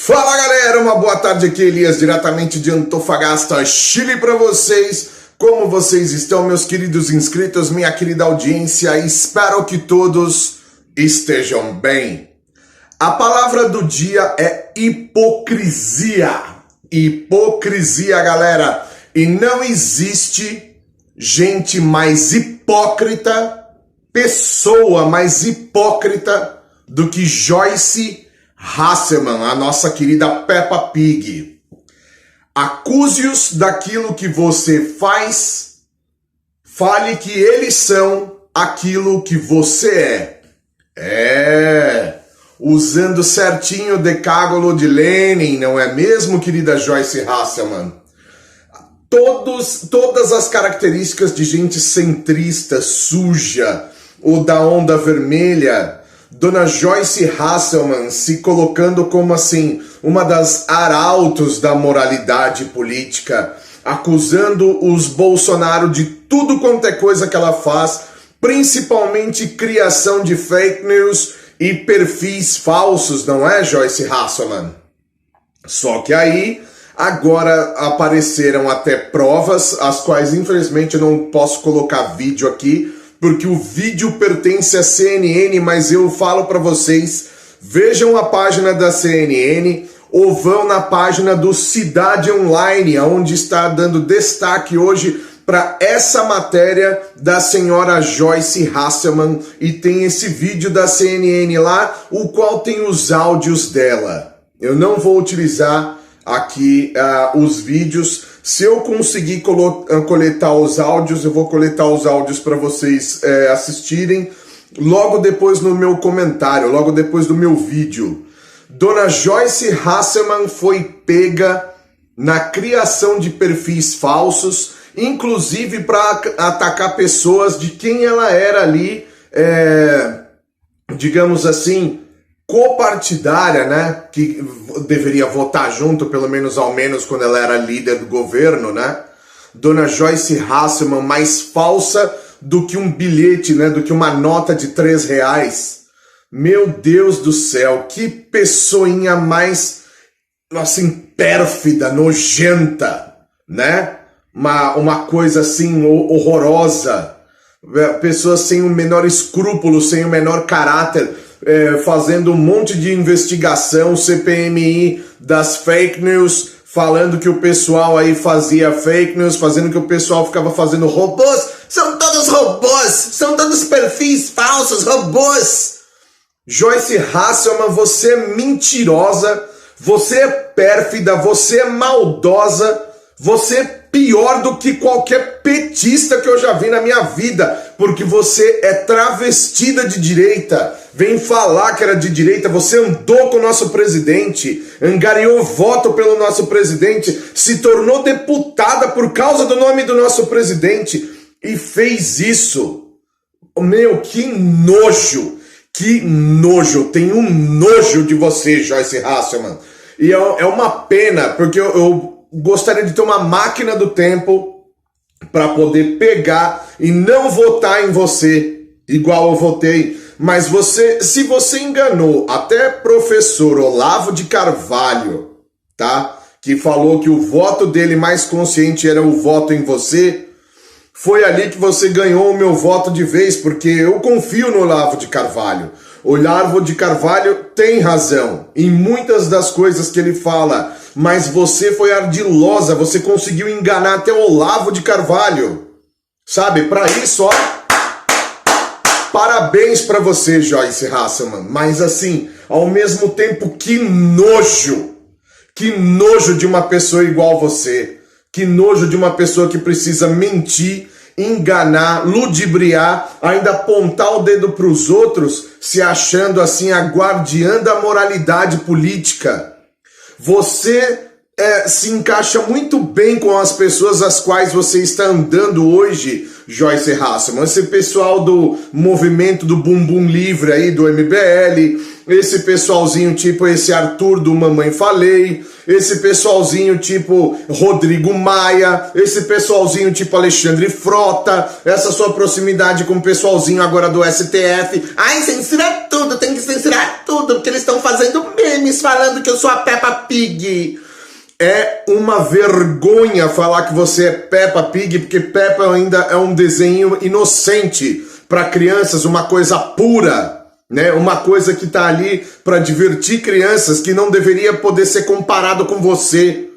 Fala galera, uma boa tarde, aqui Elias, diretamente de Antofagasta, Chile para vocês. Como vocês estão, meus queridos inscritos, minha querida audiência? Espero que todos estejam bem. A palavra do dia é hipocrisia. Hipocrisia, galera. E não existe gente mais hipócrita, pessoa mais hipócrita do que Joyce Hasselman, a nossa querida Peppa Pig. Acuse-os daquilo que você faz, fale que eles são aquilo que você é. Usando certinho o decálogo de Lenin, não é mesmo, querida Joyce Hasselman? Todas as características de gente centrista, suja, ou da onda vermelha, Dona Joyce Hasselman se colocando como assim, uma das arautos da moralidade política, acusando os Bolsonaro de tudo quanto é coisa que ela faz, principalmente criação de fake news e perfis falsos, não é, Joyce Hasselman? Só que aí, agora apareceram até provas, as quais infelizmente eu não posso colocar vídeo aqui, porque o vídeo pertence à CNN, mas eu falo para vocês, vejam a página da CNN ou vão na página do Cidade Online, onde está dando destaque hoje para essa matéria da senhora Joyce Hasselman, e tem esse vídeo da CNN lá, o qual tem os áudios dela. Eu não vou utilizar aqui os vídeos. Se eu conseguir coletar os áudios, eu vou coletar os áudios para vocês assistirem logo depois no meu comentário, logo depois do meu vídeo. Dona Joyce Hasselman foi pega na criação de perfis falsos, inclusive para atacar pessoas de quem ela era ali, digamos assim, copartidária, né, que deveria votar junto, pelo menos ao menos quando ela era líder do governo, né? Dona Joyce Hasselman, mais falsa do que um bilhete, né, do que uma nota de R$3. Meu Deus do céu, que pessoinha mais, assim, pérfida, nojenta, né? Uma coisa assim horrorosa. Pessoas sem o menor escrúpulo, sem o menor caráter, fazendo um monte de investigação, CPMI das fake news, falando que o pessoal aí fazia fake news, fazendo que o pessoal ficava fazendo robôs. São todos robôs, são todos perfis falsos, robôs. Joyce Hasselman, você é mentirosa, você é pérfida, você é maldosa, você é pior do que qualquer petista que eu já vi na minha vida, porque você é travestida de direita, vem falar que era de direita, você andou com o nosso presidente, angariou voto pelo nosso presidente, se tornou deputada por causa do nome do nosso presidente e fez isso. Meu, que nojo, tenho um nojo de você, Joyce Hasselman. E é uma pena, porque eu gostaria de ter uma máquina do tempo para poder pegar e não votar em você, igual eu votei. Mas se você enganou até professor Olavo de Carvalho, tá? Que falou que o voto dele mais consciente era o voto em você, foi ali que você ganhou o meu voto de vez, porque eu confio no Olavo de Carvalho. O Olavo de Carvalho tem razão em muitas das coisas que ele fala, mas você foi ardilosa, você conseguiu enganar até o Olavo de Carvalho. Sabe, para isso, ó, parabéns para você, Joyce Hasselman. Mas assim, ao mesmo tempo, que nojo de uma pessoa igual você, que nojo de uma pessoa que precisa mentir, enganar, ludibriar, ainda apontar o dedo para os outros, se achando assim a guardiã da moralidade política. Você se encaixa muito bem com as pessoas às quais você está andando hoje, Joyce Hasselman. Esse pessoal do movimento do Bumbum Livre aí, do MBL, esse pessoalzinho tipo esse Arthur do Mamãe Falei, esse pessoalzinho tipo Rodrigo Maia, esse pessoalzinho tipo Alexandre Frota, essa sua proximidade com o pessoalzinho agora do STF. Ai, censura tudo, tem que censurar tudo, porque eles estão fazendo memes falando que eu sou a Peppa Pig. É uma vergonha falar que você é Peppa Pig, porque Peppa ainda é um desenho inocente para crianças, uma coisa pura, né? Uma coisa que tá ali para divertir crianças, que não deveria poder ser comparado com você,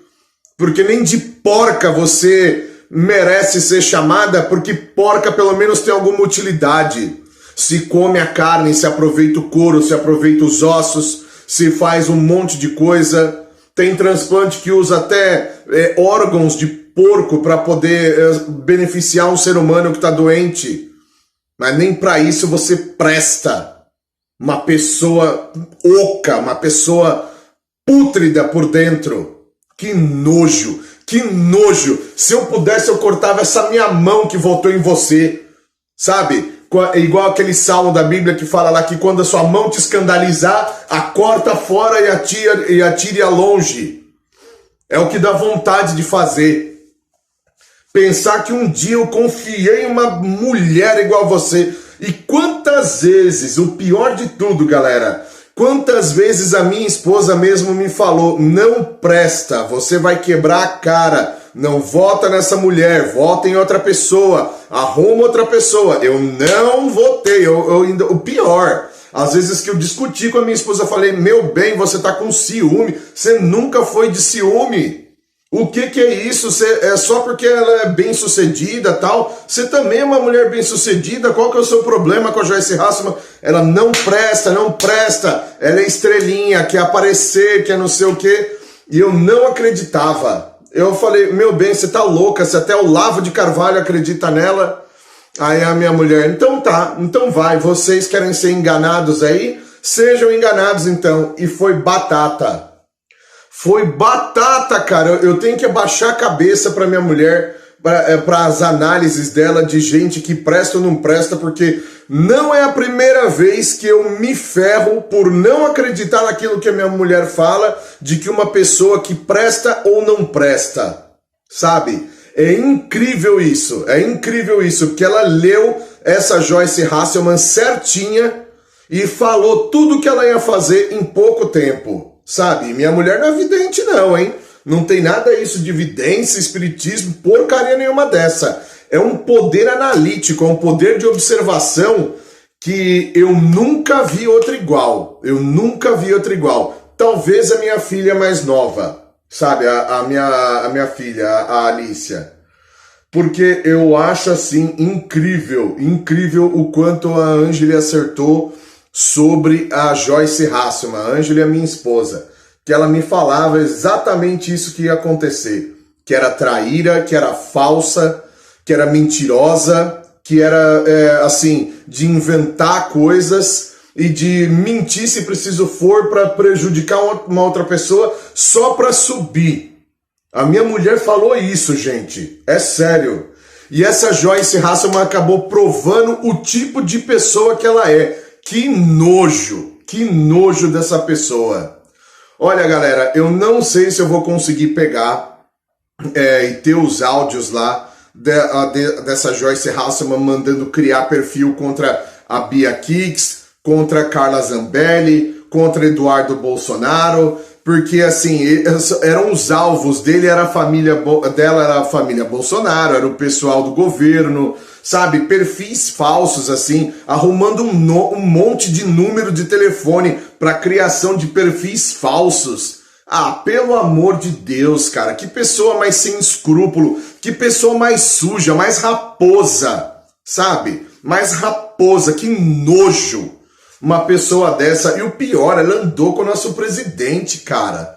porque nem de porca você merece ser chamada, porque porca pelo menos tem alguma utilidade. Se come a carne, se aproveita o couro, se aproveita os ossos, se faz um monte de coisa. Tem transplante que usa até órgãos de porco para poder beneficiar um ser humano que está doente. Mas nem para isso você presta. Uma pessoa oca, uma pessoa pútrida por dentro. Que nojo, que nojo. Se eu pudesse, eu cortava essa minha mão que voltou em você. Sabe? Igual aquele salmo da Bíblia que fala lá que quando a sua mão te escandalizar, a corta fora e atire-a longe. É o que dá vontade de fazer. Pensar que um dia eu confiei em uma mulher igual a você. E quantas vezes, o pior de tudo, galera, quantas vezes a minha esposa mesmo me falou, não presta, você vai quebrar a cara. Não vota nessa mulher, vota em outra pessoa, arruma outra pessoa. Eu não votei, o pior, às vezes que eu discuti com a minha esposa, falei, meu bem, você tá com ciúme, você nunca foi de ciúme. O que é isso? É só porque ela é bem sucedida tal? Você também é uma mulher bem sucedida, qual que é o seu problema com a Joyce Hasselman? Ela não presta, ela é estrelinha, quer aparecer, quer não sei o quê. E eu não acreditava. Eu falei, meu bem, você tá louca, se até o Lavo de Carvalho acredita nela. Aí a minha mulher, então tá, então vai, vocês querem ser enganados aí? Sejam enganados então. E foi batata. Foi batata, cara. Eu tenho que abaixar a cabeça pra minha mulher, para as análises dela de gente que presta ou não presta, porque não é a primeira vez que eu me ferro por não acreditar naquilo que a minha mulher fala, de que uma pessoa que presta ou não presta, sabe? É incrível isso, porque ela leu essa Joyce Hasselman certinha e falou tudo o que ela ia fazer em pouco tempo, sabe? Minha mulher não é vidente não, hein? Não tem nada isso de vidência, espiritismo, porcaria nenhuma dessa. É um poder analítico, é um poder de observação que eu nunca vi outra igual. Talvez a minha filha mais nova, sabe? A minha filha, a Alicia. Porque eu acho assim incrível o quanto a Ângela acertou sobre a Joyce Hasselman. A Ângela é minha esposa. Que ela me falava exatamente isso que ia acontecer. Que era traíra, que era falsa, que era mentirosa, que era, assim, de inventar coisas e de mentir se preciso for para prejudicar uma outra pessoa só para subir. A minha mulher falou isso, gente. É sério. E essa Joyce Hasselman acabou provando o tipo de pessoa que ela é. Que nojo dessa pessoa. Olha, galera, eu não sei se eu vou conseguir pegar e ter os áudios lá dessa Joyce Hasselman mandando criar perfil contra a Bia Kicis, contra a Carla Zambelli, contra Eduardo Bolsonaro, porque assim, eram os alvos dele, era a família dela, era a família Bolsonaro, era o pessoal do governo, sabe, perfis falsos assim, arrumando um monte de número de telefone para criação de perfis falsos. Ah, pelo amor de Deus, cara, que pessoa mais sem escrúpulo, que pessoa mais suja, mais raposa, sabe? Mais raposa, que nojo. Uma pessoa dessa, e o pior, ela andou com o nosso presidente, cara.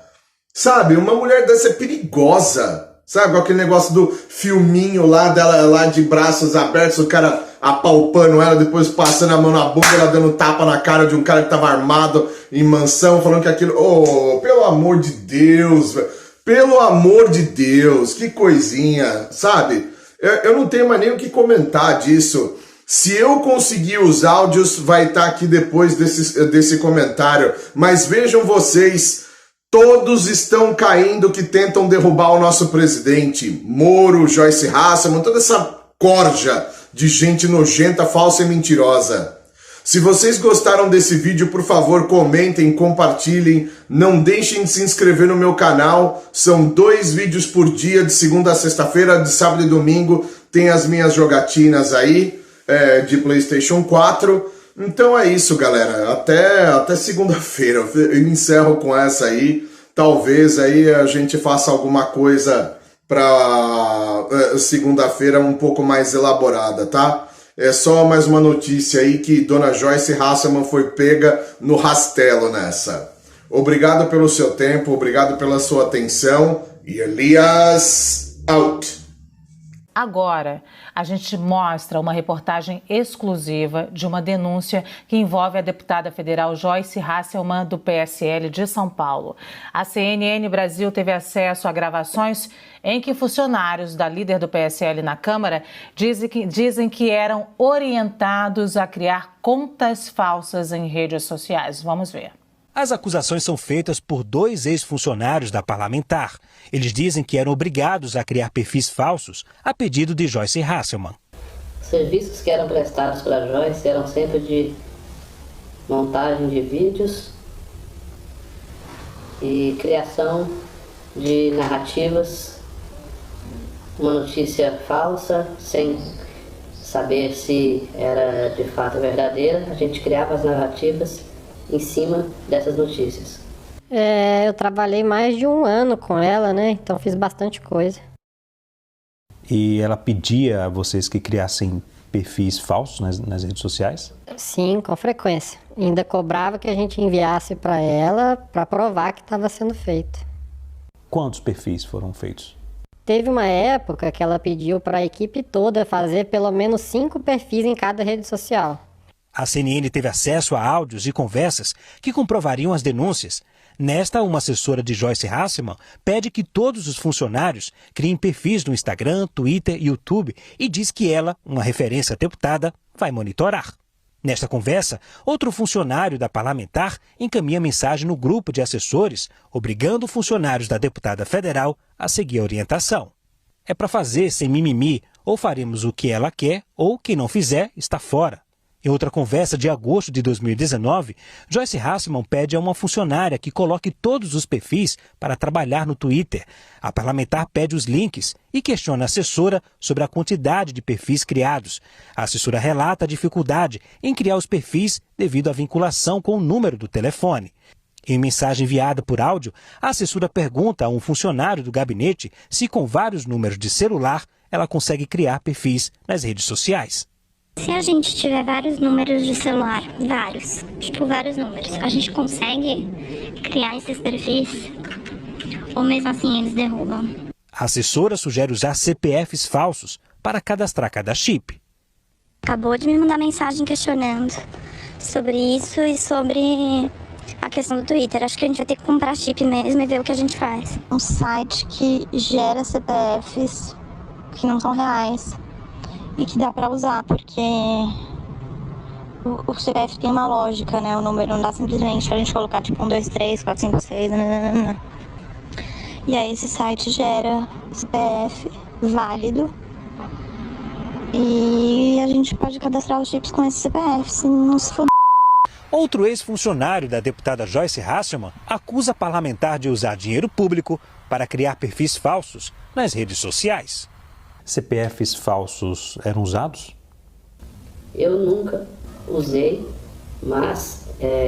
Sabe, uma mulher dessa é perigosa. Sabe, aquele negócio do filminho lá dela, lá de braços abertos, o cara apalpando ela, depois passando a mão na bunda, ela dando tapa na cara de um cara que tava armado em mansão, falando que aquilo... Oh, pelo amor de Deus, velho. Pelo amor de Deus, que coisinha, sabe? Eu não tenho mais nem o que comentar disso. Se eu conseguir os áudios, vai estar aqui depois desse comentário. Mas vejam vocês, todos estão caindo que tentam derrubar o nosso presidente. Moro, Joyce Hasselman, toda essa corja de gente nojenta, falsa e mentirosa. Se vocês gostaram desse vídeo, por favor, comentem, compartilhem. Não deixem de se inscrever no meu canal. São 2 vídeos por dia, de segunda a sexta-feira, de sábado e domingo. Tem as minhas jogatinas aí, de PlayStation 4. Então é isso, galera. Até segunda-feira. Eu encerro com essa aí. Talvez aí a gente faça alguma coisa para segunda-feira um pouco mais elaborada, tá? É só mais uma notícia aí que Dona Joyce Hasselman foi pega no rastelo nessa. Obrigado pelo seu tempo, obrigado pela sua atenção e Elias out! Agora, a gente mostra uma reportagem exclusiva de uma denúncia que envolve a deputada federal Joyce Hasselman, do PSL de São Paulo. A CNN Brasil teve acesso a gravações em que funcionários da líder do PSL na Câmara dizem que eram orientados a criar contas falsas em redes sociais. Vamos ver. As acusações são feitas por 2 ex-funcionários da parlamentar. Eles dizem que eram obrigados a criar perfis falsos a pedido de Joyce Hasselman. Os serviços que eram prestados para Joyce eram sempre de montagem de vídeos e criação de narrativas, uma notícia falsa, sem saber se era de fato verdadeira. A gente criava as narrativas em cima dessas notícias. Eu trabalhei mais de 1 ano com ela, né? Então fiz bastante coisa. E ela pedia a vocês que criassem perfis falsos nas redes sociais? Sim, com frequência. Ainda cobrava que a gente enviasse para ela para provar que estava sendo feito. Quantos perfis foram feitos? Teve uma época que ela pediu para a equipe toda fazer pelo menos 5 perfis em cada rede social. A CNN teve acesso a áudios e conversas que comprovariam as denúncias. Nesta, uma assessora de Joyce Hasselman pede que todos os funcionários criem perfis no Instagram, Twitter e YouTube e diz que ela, uma referência deputada, vai monitorar. Nesta conversa, outro funcionário da parlamentar encaminha mensagem no grupo de assessores, obrigando funcionários da deputada federal a seguir a orientação. É para fazer sem mimimi, ou faremos o que ela quer, ou quem não fizer está fora. Em outra conversa de agosto de 2019, Joyce Hasselman pede a uma funcionária que coloque todos os perfis para trabalhar no Twitter. A parlamentar pede os links e questiona a assessora sobre a quantidade de perfis criados. A assessora relata a dificuldade em criar os perfis devido à vinculação com o número do telefone. Em mensagem enviada por áudio, a assessora pergunta a um funcionário do gabinete se com vários números de celular ela consegue criar perfis nas redes sociais. Se a gente tiver vários números de celular, vários números, a gente consegue criar esses perfis? Ou mesmo assim eles derrubam? A assessora sugere usar CPFs falsos para cadastrar cada chip. Acabou de me mandar mensagem questionando sobre isso e sobre a questão do Twitter. Acho que a gente vai ter que comprar chip mesmo e ver o que a gente faz. Um site que gera CPFs que não são reais. E que dá pra usar, porque o CPF tem uma lógica, né? O número não dá simplesmente a gente colocar tipo 1, 2, 3, 4, 5, 6, nananana. E aí esse site gera CPF válido e a gente pode cadastrar os chips com esse CPF, se não se for. Outro ex-funcionário da deputada Joyce Hasselman acusa a parlamentar de usar dinheiro público para criar perfis falsos nas redes sociais. CPFs falsos eram usados? Eu nunca usei, mas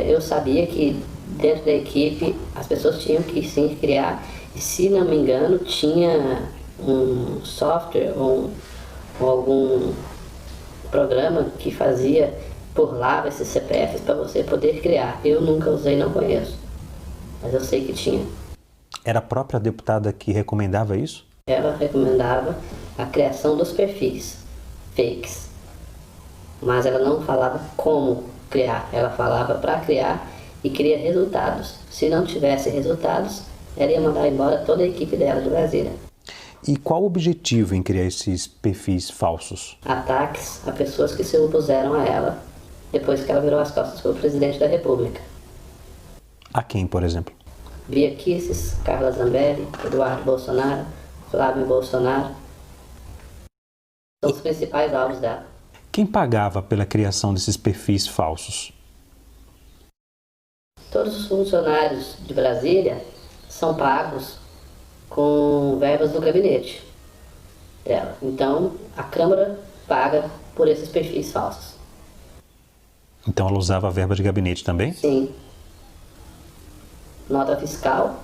eu sabia que dentro da equipe as pessoas tinham que sim criar, e se não me engano tinha um software ou algum programa que fazia, burlava esses CPFs para você poder criar. Eu nunca usei, não conheço, mas eu sei que tinha. Era a própria deputada que recomendava isso? Ela recomendava a criação dos perfis fakes, mas ela não falava como criar, ela falava para criar e queria resultados. Se não tivesse resultados, ela ia mandar embora toda a equipe dela de Brasília. E qual o objetivo em criar esses perfis falsos? Ataques a pessoas que se opuseram a ela depois que ela virou as costas para o presidente da República. A quem, por exemplo? Bia Kicis, Carla Zambelli, Eduardo Bolsonaro, Flávio Bolsonaro. São os principais alvos dela. Quem pagava pela criação desses perfis falsos? Todos os funcionários de Brasília são pagos com verbas do gabinete dela. Então, a Câmara paga por esses perfis falsos. Então ela usava a verba de gabinete também? Sim. Nota fiscal.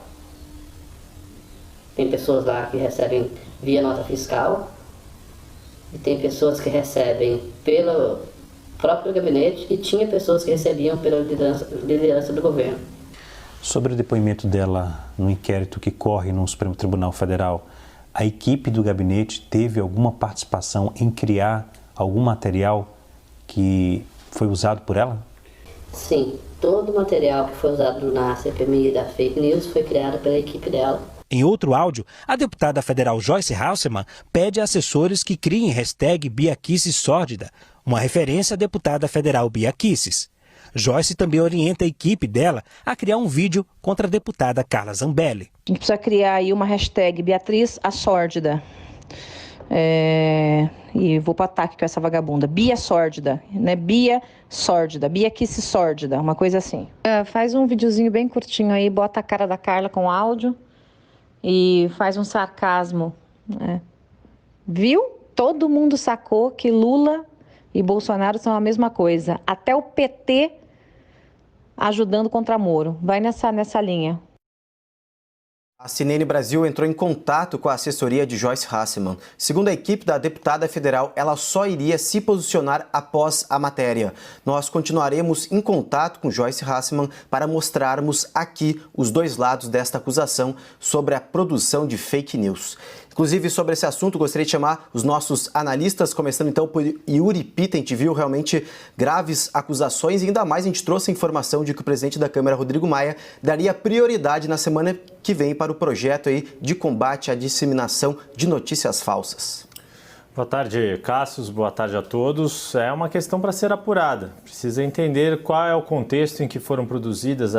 Tem pessoas lá que recebem via nota fiscal. E tem pessoas que recebem pelo próprio gabinete. E tinha pessoas que recebiam pela liderança do governo. Sobre o depoimento dela no inquérito que corre no Supremo Tribunal Federal, a equipe do gabinete teve alguma participação em criar algum material que foi usado por ela? Sim, todo o material que foi usado na CPMI da fake news foi criado pela equipe dela. Em outro áudio, a deputada federal Joyce Hasselmann pede a assessores que criem hashtag Bia Kicis Sórdida, uma referência à deputada federal Bia Kicis. Joyce também orienta a equipe dela a criar um vídeo contra a deputada Carla Zambelli. A gente precisa criar aí uma hashtag Beatriz a Sórdida. E vou para ataque com essa vagabunda. Bia Sórdida, né? Bia Sórdida, Bia Kicis Sórdida, uma coisa assim. Faz um videozinho bem curtinho aí, bota a cara da Carla com áudio e faz um sarcasmo. Né? Viu? Todo mundo sacou que Lula e Bolsonaro são a mesma coisa. Até o PT ajudando contra Moro. Vai nessa linha. A CNN Brasil entrou em contato com a assessoria de Joyce Hasselmann. Segundo a equipe da deputada federal, ela só iria se posicionar após a matéria. Nós continuaremos em contato com Joyce Hasselmann para mostrarmos aqui os dois lados desta acusação sobre a produção de fake news. Inclusive, sobre esse assunto, gostaria de chamar os nossos analistas, começando então por Yuri Pita. A gente viu realmente graves acusações e ainda mais a gente trouxe a informação de que o presidente da Câmara, Rodrigo Maia, daria prioridade na semana que vem para o projeto aí de combate à disseminação de notícias falsas. Boa tarde, Cassius. Boa tarde a todos. É uma questão para ser apurada. Precisa entender qual é o contexto em que foram produzidas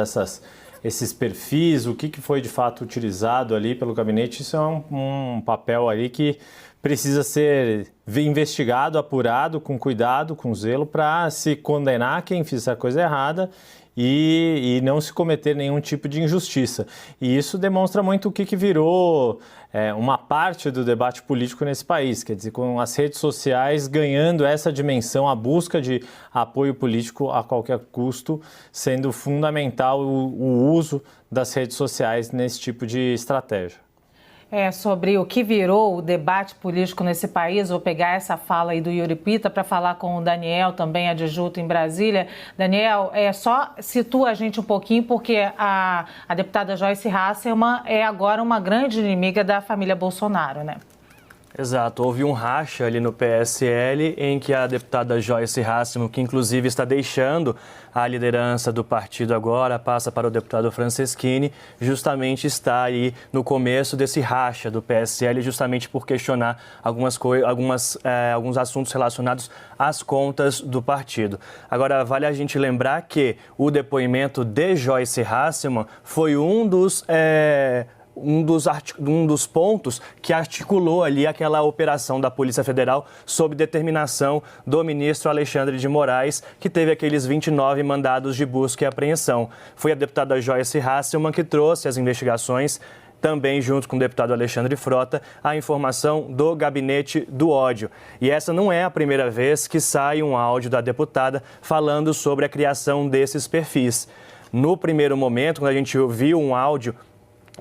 esses perfis, o que foi de fato utilizado ali pelo gabinete. Isso é um papel ali que precisa ser investigado, apurado, com cuidado, com zelo, para se condenar quem fizer coisa errada e não se cometer nenhum tipo de injustiça. E isso demonstra muito o que virou uma parte do debate político nesse país, quer dizer, com as redes sociais ganhando essa dimensão, a busca de apoio político a qualquer custo, sendo fundamental o uso das redes sociais nesse tipo de estratégia. Sobre o que virou o debate político nesse país, vou pegar essa fala aí do Yuri Pita para falar com o Daniel, também adjunto em Brasília. Daniel, só situa a gente um pouquinho, porque a deputada Joyce Hasselmann é agora uma grande inimiga da família Bolsonaro, né? Exato, houve um racha ali no PSL em que a deputada Joyce Hasselmann, que inclusive está deixando a liderança do partido agora, passa para o deputado Franceschini, justamente está aí no começo desse racha do PSL, justamente por questionar alguns assuntos relacionados às contas do partido. Agora, vale a gente lembrar que o depoimento de Joyce Hasselmann foi um dos pontos que articulou ali aquela operação da Polícia Federal sob determinação do ministro Alexandre de Moraes, que teve aqueles 29 mandados de busca e apreensão. Foi a deputada Joyce Hasselmann que trouxe as investigações, também junto com o deputado Alexandre Frota, a informação do Gabinete do Ódio. E essa não é a primeira vez que sai um áudio da deputada falando sobre a criação desses perfis. No primeiro momento, quando a gente ouviu um áudio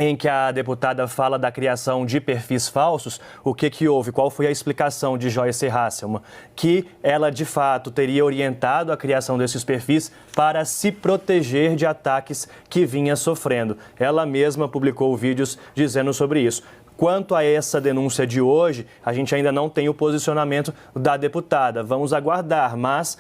em que a deputada fala da criação de perfis falsos, o que houve? Qual foi a explicação de Joyce Hasselmann? Que ela, de fato, teria orientado a criação desses perfis para se proteger de ataques que vinha sofrendo. Ela mesma publicou vídeos dizendo sobre isso. Quanto a essa denúncia de hoje, a gente ainda não tem o posicionamento da deputada. Vamos aguardar, mas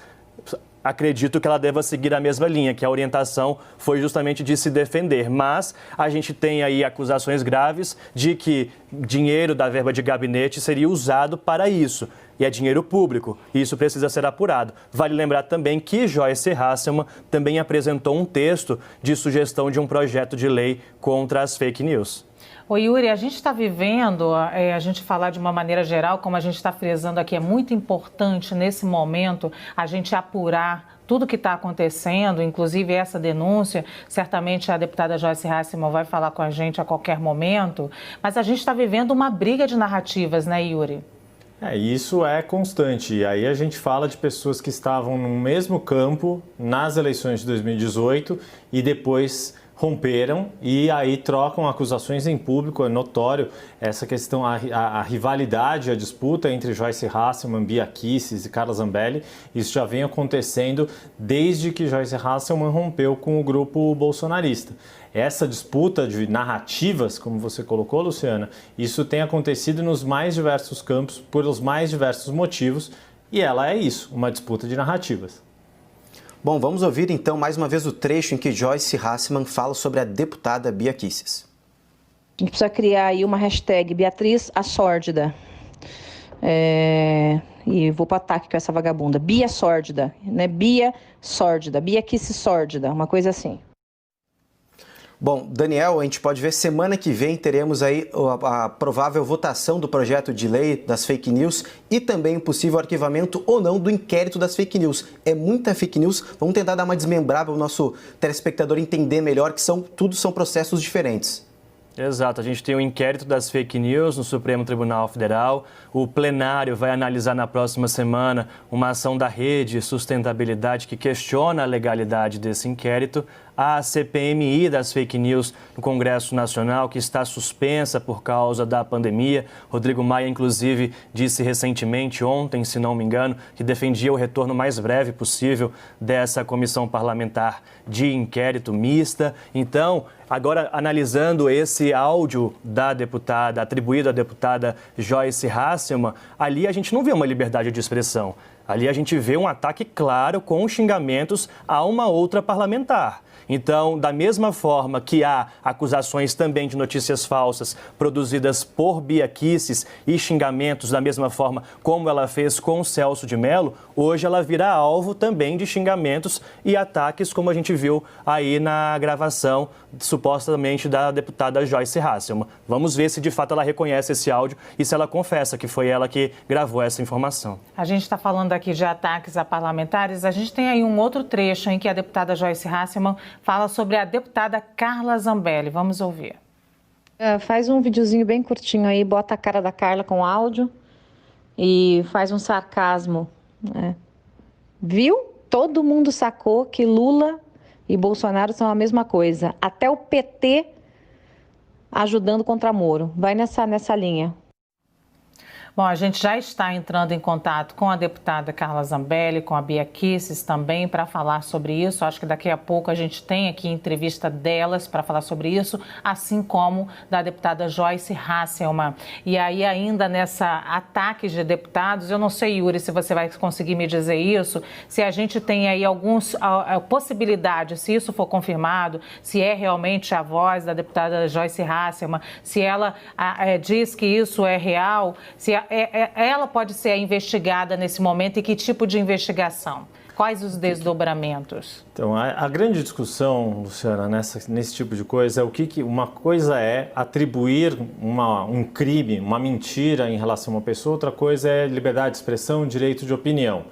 acredito que ela deva seguir a mesma linha, que a orientação foi justamente de se defender. Mas a gente tem aí acusações graves de que dinheiro da verba de gabinete seria usado para isso. E é dinheiro público, e isso precisa ser apurado. Vale lembrar também que Joyce Hasselmann também apresentou um texto de sugestão de um projeto de lei contra as fake news. Ô Yuri, a gente está vivendo, a gente falar de uma maneira geral, como a gente está frisando aqui, é muito importante nesse momento a gente apurar tudo que está acontecendo, inclusive essa denúncia. Certamente a deputada Joyce Hasselmann vai falar com a gente a qualquer momento, mas a gente está vivendo uma briga de narrativas, né, Yuri? Isso é constante. E aí a gente fala de pessoas que estavam no mesmo campo nas eleições de 2018 e depois romperam e aí trocam acusações em público. É notório essa questão, a rivalidade, a disputa entre Joyce Hasselmann, Bia Kicis e Carla Zambelli. Isso já vem acontecendo desde que Joyce Hasselmann rompeu com o grupo bolsonarista. Essa disputa de narrativas, como você colocou, Luciana, isso tem acontecido nos mais diversos campos, pelos mais diversos motivos, e ela é isso, uma disputa de narrativas. Bom, vamos ouvir então mais uma vez o trecho em que Joyce Hasselmann fala sobre a deputada Bia Kicis. A gente precisa criar aí uma hashtag Beatriz a Sórdida. E vou para o ataque com essa vagabunda. Bia Sórdida, né? Bia Sórdida, Bia Kicis Sórdida, uma coisa assim. Bom, Daniel, a gente pode ver semana que vem teremos aí a provável votação do projeto de lei das fake news e também o possível arquivamento ou não do inquérito das fake news. É muita fake news, vamos tentar dar uma desmembrada para o nosso telespectador entender melhor que tudo são processos diferentes. Exato, a gente tem o inquérito das fake news no Supremo Tribunal Federal. O plenário vai analisar na próxima semana uma ação da Rede Sustentabilidade que questiona a legalidade desse inquérito. A CPMI das fake news no Congresso Nacional, que está suspensa por causa da pandemia. Rodrigo Maia, inclusive, disse recentemente, ontem, se não me engano, que defendia o retorno mais breve possível dessa comissão parlamentar de inquérito mista. Então, agora, analisando esse áudio da deputada, atribuído à deputada Joyce Hasselmann, ali a gente não vê uma liberdade de expressão. Ali a gente vê um ataque claro com xingamentos a uma outra parlamentar. Então, da mesma forma que há acusações também de notícias falsas produzidas por Bia Kicis e xingamentos da mesma forma como ela fez com o Celso de Mello, hoje ela vira alvo também de xingamentos e ataques, como a gente viu aí na gravação supostamente da deputada Joyce Hasselmann. Vamos ver se de fato ela reconhece esse áudio e se ela confessa que foi ela que gravou essa informação. A gente está falando aqui de ataques a parlamentares. A gente tem aí um outro trecho em que a deputada Joyce Hasselmann fala sobre a deputada Carla Zambelli. Vamos ouvir. Faz um videozinho bem curtinho aí, bota a cara da Carla com áudio e faz um sarcasmo. Viu? Todo mundo sacou que Lula e Bolsonaro são a mesma coisa. Até o PT ajudando contra Moro. Vai nessa linha. Bom, a gente já está entrando em contato com a deputada Carla Zambelli, com a Bia Kicis também, para falar sobre isso. Acho que daqui a pouco a gente tem aqui entrevista delas para falar sobre isso, assim como da deputada Joyce Hasselmann. E aí, ainda nessa ataque de deputados, eu não sei, Yuri, se você vai conseguir me dizer isso, se a gente tem aí alguns possibilidades, se isso for confirmado, se é realmente a voz da deputada Joyce Hasselmann, se ela diz que isso é real, se ela pode ser investigada nesse momento e que tipo de investigação? Quais os desdobramentos? Então, a grande discussão, Luciana, nesse tipo de coisa é o que uma coisa é atribuir um crime, uma mentira em relação a uma pessoa, outra coisa é liberdade de expressão, direito de opinião.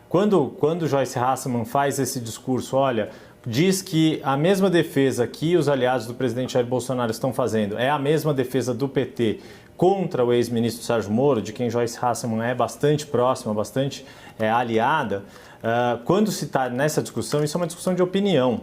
Quando Joyce Hasselmann faz esse discurso, olha, diz que a mesma defesa que os aliados do presidente Jair Bolsonaro estão fazendo é a mesma defesa do PT contra o ex-ministro Sérgio Moro, de quem Joyce Hasselmann é bastante próxima, bastante aliada. Quando se está nessa discussão, isso é uma discussão de opinião.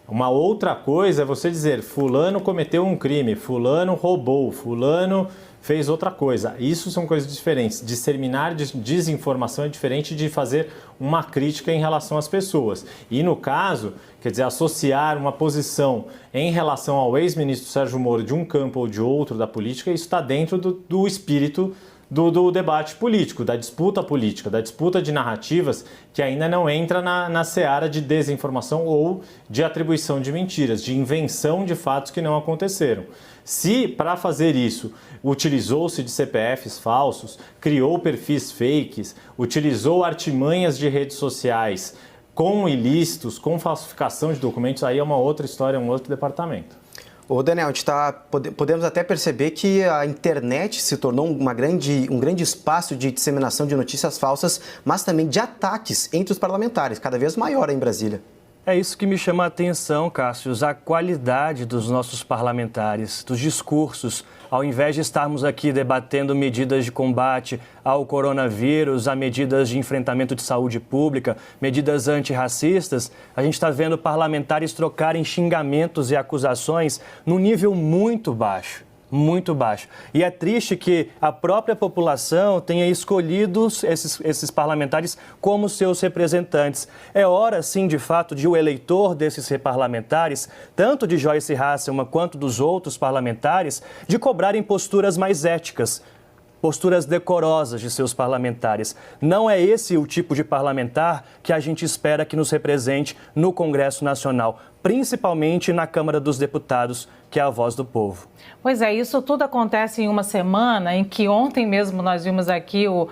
Uma outra coisa é você dizer, fulano cometeu um crime, fulano roubou, fulano fez outra coisa. Isso são coisas diferentes. Disseminar desinformação é diferente de fazer uma crítica em relação às pessoas. E no caso, quer dizer, associar uma posição em relação ao ex-ministro Sérgio Moro de um campo ou de outro da política, isso está dentro do espírito do debate político, da disputa política, da disputa de narrativas que ainda não entra na seara de desinformação ou de atribuição de mentiras, de invenção de fatos que não aconteceram. Se, para fazer isso, utilizou-se de CPFs falsos, criou perfis fakes, utilizou artimanhas de redes sociais com ilícitos, com falsificação de documentos, aí é uma outra história, um outro departamento. Ô Daniel, a gente podemos até perceber que a internet se tornou um grande espaço de disseminação de notícias falsas, mas também de ataques entre os parlamentares, cada vez maior em Brasília. É isso que me chama a atenção, Cássio, a qualidade dos nossos parlamentares, dos discursos. Ao invés de estarmos aqui debatendo medidas de combate ao coronavírus, a medidas de enfrentamento de saúde pública, medidas antirracistas, a gente está vendo parlamentares trocarem xingamentos e acusações num nível muito baixo. Muito baixo. E é triste que a própria população tenha escolhido esses parlamentares como seus representantes. É hora, sim, de fato, de o eleitor desses parlamentares, tanto de Joyce Hasselmann quanto dos outros parlamentares, de cobrarem posturas mais éticas, posturas decorosas de seus parlamentares. Não é esse o tipo de parlamentar que a gente espera que nos represente no Congresso Nacional, principalmente na Câmara dos Deputados, que é a voz do povo. Pois é, isso tudo acontece em uma semana em que ontem mesmo nós vimos aqui o